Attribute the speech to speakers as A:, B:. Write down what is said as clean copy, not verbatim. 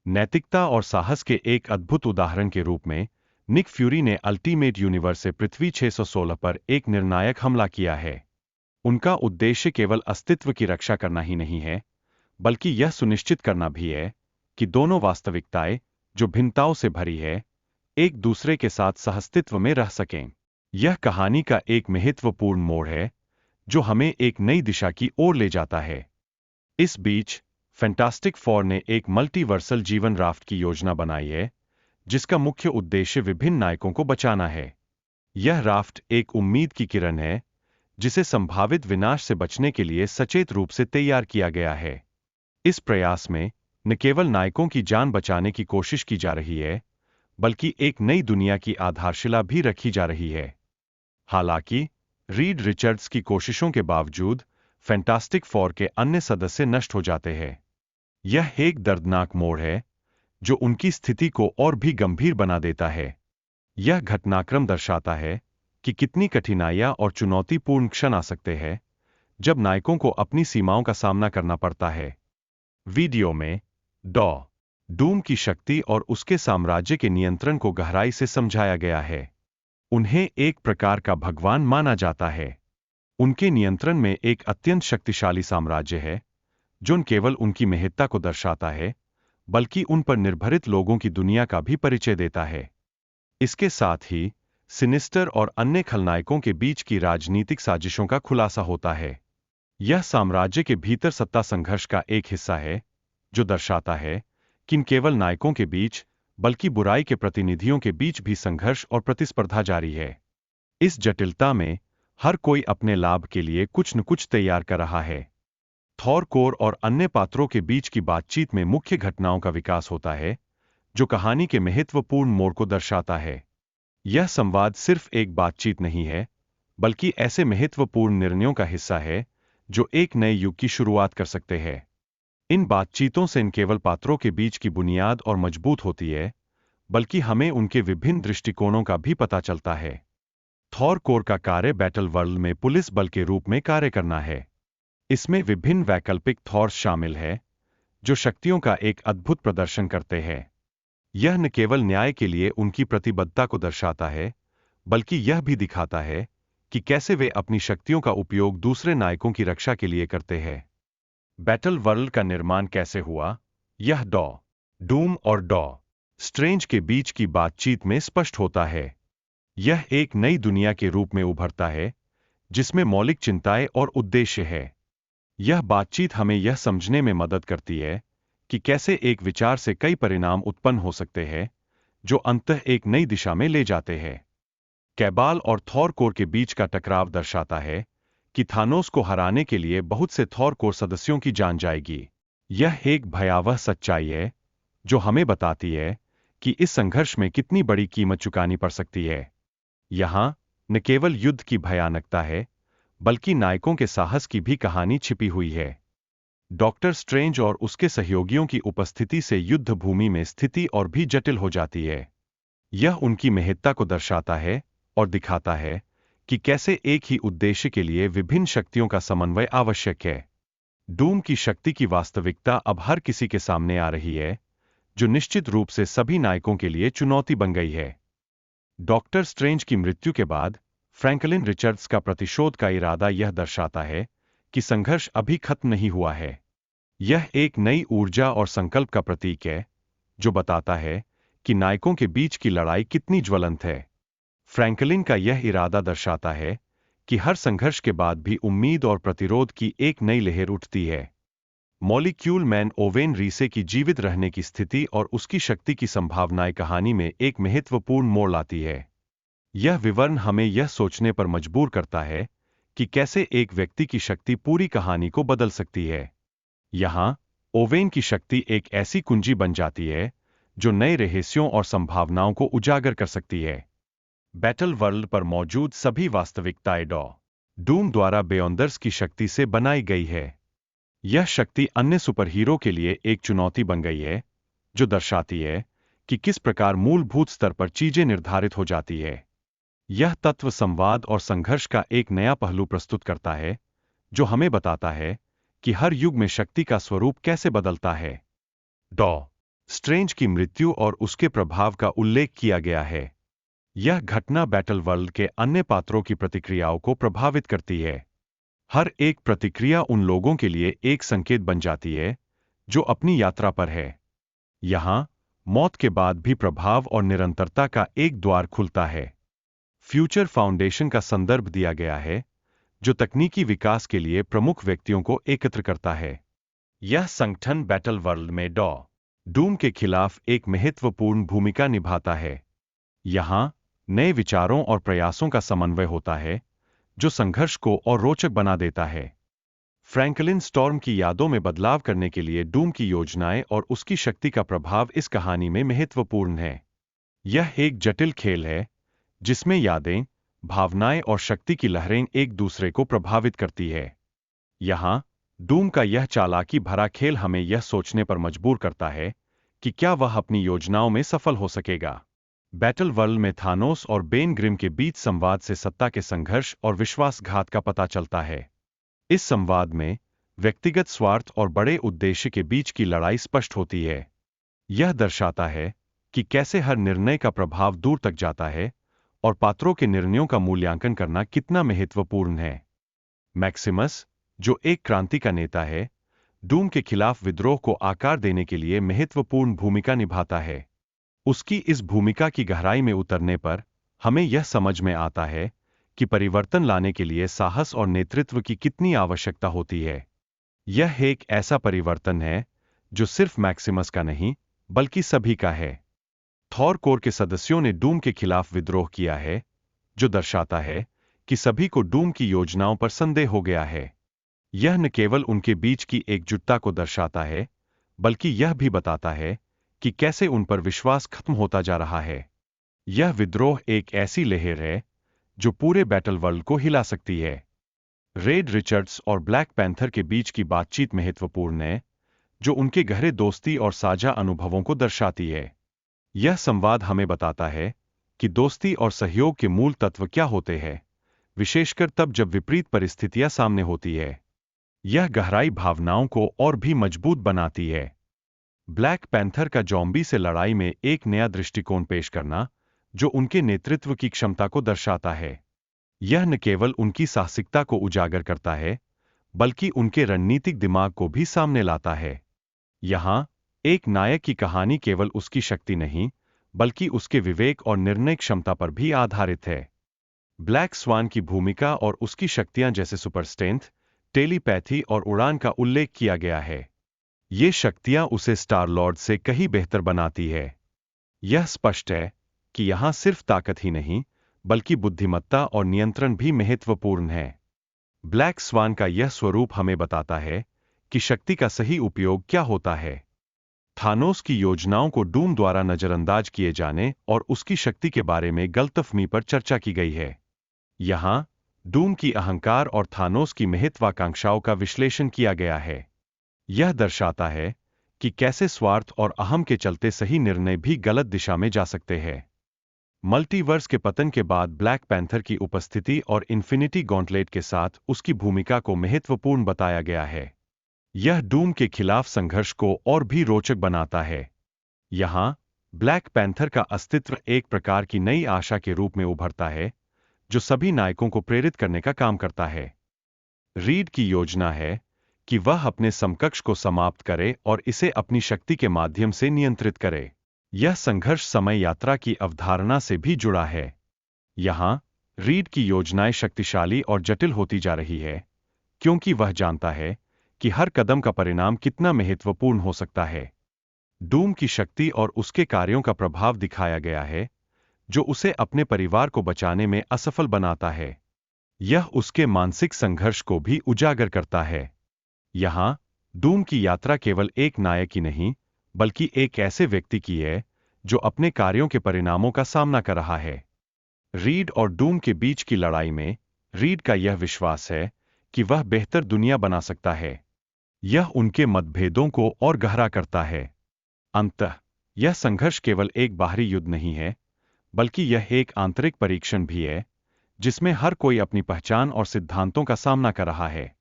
A: नैतिकता और साहस के एक अद्भुत उदाहरण के रूप में निक फ्यूरी ने अल्टीमेट यूनिवर्स से पृथ्वी 616 पर एक निर्णायक हमला किया है। उनका उद्देश्य केवल अस्तित्व की रक्षा करना ही नहीं है, बल्कि यह सुनिश्चित करना भी है कि दोनों वास्तविकताएं, जो भिन्नताओं से भरी है, एक दूसरे के साथ सहअस्तित्व में रह सकें। यह कहानी का एक महत्वपूर्ण मोड़ है, जो हमें एक नई दिशा की ओर ले जाता है। इस बीच फैंटास्टिक फोर ने एक मल्टीवर्सल जीवन राफ्ट की योजना बनाई है, जिसका मुख्य उद्देश्य विभिन्न नायकों को बचाना है। यह राफ्ट एक उम्मीद की किरण है, जिसे संभावित विनाश से बचने के लिए सचेत रूप से तैयार किया गया है। इस प्रयास में न केवल नायकों की जान बचाने की कोशिश की जा रही है, बल्कि एक नई दुनिया की आधारशिला भी रखी जा रही है। हालांकि रीड रिचर्ड्स की कोशिशों के बावजूद फैंटास्टिक फोर के अन्य सदस्य नष्ट हो जाते हैं। यह एक दर्दनाक मोड़ है, जो उनकी स्थिति को और भी गंभीर बना देता है। यह घटनाक्रम दर्शाता है कि कितनी कठिनाइयां और चुनौतीपूर्ण क्षण आ सकते हैं, जब नायकों को अपनी सीमाओं का सामना करना पड़ता है। वीडियो में डॉ डूम की शक्ति और उसके साम्राज्य के नियंत्रण को गहराई से समझाया गया है। उन्हें एक प्रकार का भगवान माना जाता है। उनके नियंत्रण में एक अत्यंत शक्तिशाली साम्राज्य है, जो न केवल उनकी महत्ता को दर्शाता है, बल्कि उन पर निर्भरित लोगों की दुनिया का भी परिचय देता है। इसके साथ ही सिनिस्टर और अन्य खलनायकों के बीच की राजनीतिक साजिशों का खुलासा होता है। यह साम्राज्य के भीतर सत्ता संघर्ष का एक हिस्सा है, जो दर्शाता है कि न केवल नायकों के बीच, बल्कि बुराई के प्रतिनिधियों के बीच भी संघर्ष और प्रतिस्पर्धा जारी है। इस जटिलता में हर कोई अपने लाभ के लिए कुछ न कुछ तैयार कर रहा है। थॉर कोर और अन्य पात्रों के बीच की बातचीत में मुख्य घटनाओं का विकास होता है, जो कहानी के महत्वपूर्ण मोड़ को दर्शाता है। यह संवाद सिर्फ एक बातचीत नहीं है, बल्कि ऐसे महत्वपूर्ण निर्णयों का हिस्सा है, जो एक नए युग की शुरुआत कर सकते हैं। इन बातचीतों से न केवल पात्रों के बीच की बुनियाद और मजबूत होती है, बल्कि हमें उनके विभिन्न दृष्टिकोणों का भी पता चलता है। थॉर कोर का कार्य बैटल वर्ल्ड में पुलिस बल के रूप में कार्य करना है। इसमें विभिन्न वैकल्पिक थॉर्स शामिल हैं, जो शक्तियों का एक अद्भुत प्रदर्शन करते हैं। यह न केवल न्याय के लिए उनकी प्रतिबद्धता को दर्शाता है, बल्कि यह भी दिखाता है कि कैसे वे अपनी शक्तियों का उपयोग दूसरे नायकों की रक्षा के लिए करते हैं। बैटल वर्ल्ड का निर्माण कैसे हुआ, यह डॉ डूम और डॉ स्ट्रेंज के बीच की बातचीत में स्पष्ट होता है। यह एक नई दुनिया के रूप में उभरता है, जिसमें मौलिक चिंताएं और उद्देश्य है। यह बातचीत हमें यह समझने में मदद करती है कि कैसे एक विचार से कई परिणाम उत्पन्न हो सकते हैं, जो अंततः एक नई दिशा में ले जाते हैं। कैबाल और थॉर कोर के बीच का टकराव दर्शाता है कि थानोस को हराने के लिए बहुत से थॉर कोर सदस्यों की जान जाएगी। यह एक भयावह सच्चाई है, जो हमें बताती है कि इस संघर्ष में कितनी बड़ी कीमत चुकानी पड़ सकती है। यहां न केवल युद्ध की भयानकता है, बल्कि नायकों के साहस की भी कहानी छिपी हुई है। डॉक्टर स्ट्रेंज और उसके सहयोगियों की उपस्थिति से युद्ध भूमि में स्थिति और भी जटिल हो जाती है। यह उनकी महत्ता को दर्शाता है और दिखाता है कि कैसे एक ही उद्देश्य के लिए विभिन्न शक्तियों का समन्वय आवश्यक है। डूम की शक्ति की वास्तविकता अब हर किसी के सामने आ रही है, जो निश्चित रूप से सभी नायकों के लिए चुनौती बन गई है। डॉक्टर स्ट्रेंज की मृत्यु के बाद फ्रैंकलिन रिचर्ड्स का प्रतिशोध का इरादा यह दर्शाता है कि संघर्ष अभी खत्म नहीं हुआ है। यह एक नई ऊर्जा और संकल्प का प्रतीक है, जो बताता है कि नायकों के बीच की लड़ाई कितनी ज्वलंत है। फ्रैंकलिन का यह इरादा दर्शाता है कि हर संघर्ष के बाद भी उम्मीद और प्रतिरोध की एक नई लहर उठती है। मॉलिक्यूल मैन ओवेन रीसे की जीवित रहने की स्थिति और उसकी शक्ति की संभावनाएं कहानी में एक महत्वपूर्ण मोड़ लाती है। यह विवरण हमें यह सोचने पर मजबूर करता है कि कैसे एक व्यक्ति की शक्ति पूरी कहानी को बदल सकती है। यहाँ ओवेन की शक्ति एक ऐसी कुंजी बन जाती है, जो नए रहस्यों और संभावनाओं को उजागर कर सकती है। बैटल वर्ल्ड पर मौजूद सभी वास्तविकताएं डॉ डूम द्वारा बेयोंदर्स की शक्ति से बनाई गई है। यह शक्ति अन्य सुपरहीरो के लिए एक चुनौती बन गई है, जो दर्शाती है कि किस प्रकार मूलभूत स्तर पर चीजें निर्धारित हो जाती है। यह तत्व संवाद और संघर्ष का एक नया पहलू प्रस्तुत करता है, जो हमें बताता है कि हर युग में शक्ति का स्वरूप कैसे बदलता है। डॉ स्ट्रेंज की मृत्यु और उसके प्रभाव का उल्लेख किया गया है। यह घटना बैटल वर्ल्ड के अन्य पात्रों की प्रतिक्रियाओं को प्रभावित करती है। हर एक प्रतिक्रिया उन लोगों के लिए एक संकेत बन जाती है जो अपनी यात्रा पर है। यहाँ मौत के बाद भी प्रभाव और निरंतरता का एक द्वार खुलता है। फ्यूचर फाउंडेशन का संदर्भ दिया गया है, जो तकनीकी विकास के लिए प्रमुख व्यक्तियों को एकत्र करता है। यह संगठन बैटल वर्ल्ड में डूम के खिलाफ एक महत्वपूर्ण भूमिका निभाता है। यहाँ नए विचारों और प्रयासों का समन्वय होता है, जो संघर्ष को और रोचक बना देता है। फ्रैंकलिन स्टॉर्म की यादों में बदलाव करने के लिए डूम की योजनाएं और उसकी शक्ति का प्रभाव इस कहानी में महत्वपूर्ण है। यह एक जटिल खेल है, जिसमें यादें, भावनाएं और शक्ति की लहरें एक दूसरे को प्रभावित करती है। यहाँ डूम का यह चालाकी भरा खेल हमें यह सोचने पर मजबूर करता है कि क्या वह अपनी योजनाओं में सफल हो सकेगा। बैटल वर्ल्ड में थानोस और बेन ग्रिम के बीच संवाद से सत्ता के संघर्ष और विश्वासघात का पता चलता है। इस संवाद में व्यक्तिगत स्वार्थ और बड़े उद्देश्य के बीच की लड़ाई स्पष्ट होती है। यह दर्शाता है कि कैसे हर निर्णय का प्रभाव दूर तक जाता है और पात्रों के निर्णयों का मूल्यांकन करना कितना महत्वपूर्ण है। मैक्सिमस, जो एक क्रांति का नेता है, डूम के खिलाफ विद्रोह को आकार देने के लिए महत्वपूर्ण भूमिका निभाता है। उसकी इस भूमिका की गहराई में उतरने पर हमें यह समझ में आता है कि परिवर्तन लाने के लिए साहस और नेतृत्व की कितनी आवश्यकता होती है। यह एक ऐसा परिवर्तन है जो सिर्फ मैक्सिमस का नहीं, बल्कि सभी का है। थॉर कोर के सदस्यों ने डूम के खिलाफ विद्रोह किया है, जो दर्शाता है कि सभी को डूम की योजनाओं पर संदेह हो गया है। यह न केवल उनके बीच की एकजुटता को दर्शाता है, बल्कि यह भी बताता है कि कैसे उन पर विश्वास खत्म होता जा रहा है। यह विद्रोह एक ऐसी लहर है जो पूरे बैटल वर्ल्ड को हिला सकती है। रेड रिचर्ड्स और ब्लैक पैंथर के बीच की बातचीत महत्वपूर्ण है, जो उनके गहरे दोस्ती और साझा अनुभवों को दर्शाती है। यह संवाद हमें बताता है कि दोस्ती और सहयोग के मूल तत्व क्या होते हैं, विशेषकर तब जब विपरीत परिस्थितियां सामने होती है। यह गहराई भावनाओं को और भी मजबूत बनाती है। ब्लैक पैंथर का जॉम्बी से लड़ाई में एक नया दृष्टिकोण पेश करना, जो उनके नेतृत्व की क्षमता को दर्शाता है। यह न केवल उनकी साहसिकता को उजागर करता है, बल्कि उनके रणनीतिक दिमाग को भी सामने लाता है। यहाँ एक नायक की कहानी केवल उसकी शक्ति नहीं, बल्कि उसके विवेक और निर्णय क्षमता पर भी आधारित है। ब्लैक स्वान की भूमिका और उसकी शक्तियां जैसे सुपर स्ट्रेंथ, टेलीपैथी और उड़ान का उल्लेख किया गया है। ये शक्तियां उसे स्टार लॉर्ड से कहीं बेहतर बनाती है। यह स्पष्ट है कि यहाँ सिर्फ ताकत ही नहीं, बल्कि बुद्धिमत्ता और नियंत्रण भी महत्वपूर्ण है। ब्लैक स्वान का यह स्वरूप हमें बताता है कि शक्ति का सही उपयोग क्या होता है। थानोस की योजनाओं को डूम द्वारा नजरअंदाज किए जाने और उसकी शक्ति के बारे में गलतफहमी पर चर्चा की गई है। यहाँ डूम की अहंकार और थानोस की महत्वाकांक्षाओं का विश्लेषण किया गया है। यह दर्शाता है कि कैसे स्वार्थ और अहम के चलते सही निर्णय भी गलत दिशा में जा सकते हैं। मल्टीवर्स के पतन के बाद ब्लैक पैंथर की उपस्थिति और इन्फिनिटी गॉन्टलेट के साथ उसकी भूमिका को महत्वपूर्ण बताया गया है। यह डूम के खिलाफ संघर्ष को और भी रोचक बनाता है। यहाँ ब्लैक पैंथर का अस्तित्व एक प्रकार की नई आशा के रूप में उभरता है, जो सभी नायकों को प्रेरित करने का काम करता है। रीड की योजना है कि वह अपने समकक्ष को समाप्त करे और इसे अपनी शक्ति के माध्यम से नियंत्रित करे। यह संघर्ष समय यात्रा की अवधारणा से भी जुड़ा है। यहाँ रीड की योजनाएं शक्तिशाली और जटिल होती जा रही है, क्योंकि वह जानता है कि हर कदम का परिणाम कितना महत्वपूर्ण हो सकता है। डूम की शक्ति और उसके कार्यों का प्रभाव दिखाया गया है, जो उसे अपने परिवार को बचाने में असफल बनाता है। यह उसके मानसिक संघर्ष को भी उजागर करता है। यहाँ डूम की यात्रा केवल एक नायक ही नहीं, बल्कि एक ऐसे व्यक्ति की है जो अपने कार्यों के परिणामों का सामना कर रहा है। रीड और डूम के बीच की लड़ाई में रीड का यह विश्वास है कि वह बेहतर दुनिया बना सकता है। यह उनके मतभेदों को और गहरा करता है। अंततः यह संघर्ष केवल एक बाहरी युद्ध नहीं है, बल्कि यह एक आंतरिक परीक्षण भी है, जिसमें हर कोई अपनी पहचान और सिद्धांतों का सामना कर रहा है।